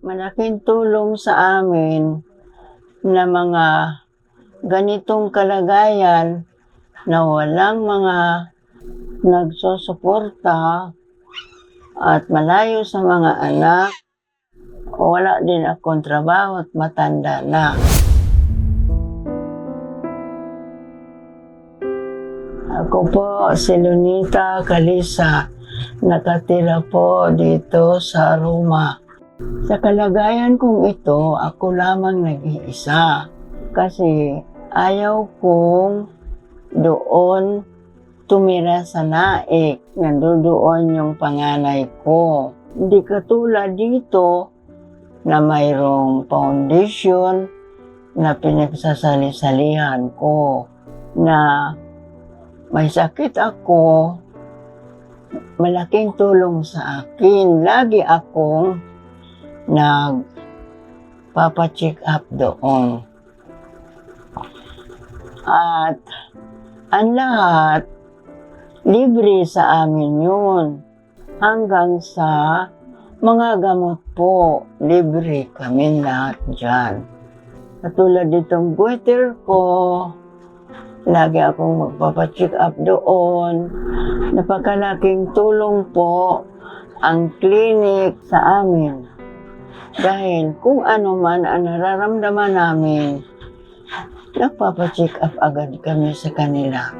Malaking tulong sa amin na mga ganitong kalagayan na walang mga nagsusuporta at malayo sa mga anak. Wala din akong trabaho at matanda na. Ako po si Lunita Calisa, nakatira po dito sa Roma. Sa kalagayan kong ito, ako lamang nag-iisa. Kasi ayaw kong doon tumira sa Naik. Nandoon yung panganay ko. Hindi katulad dito na mayroong foundation na pinagsasali-salihan ko. Na may sakit ako, malaking tulong sa akin. Lagi akong nagpapacheck up doon. At ang lahat, libre sa amin yun. Hanggang sa mga gamot po, libre kami lahat dyan. Katulad ditong goiter ko, lagi akong magpapacheck up doon. Napakalaking tulong po ang clinic sa amin. Dahil kung ano man ang nararamdaman namin, nagpapacheck up agad kami sa kanila.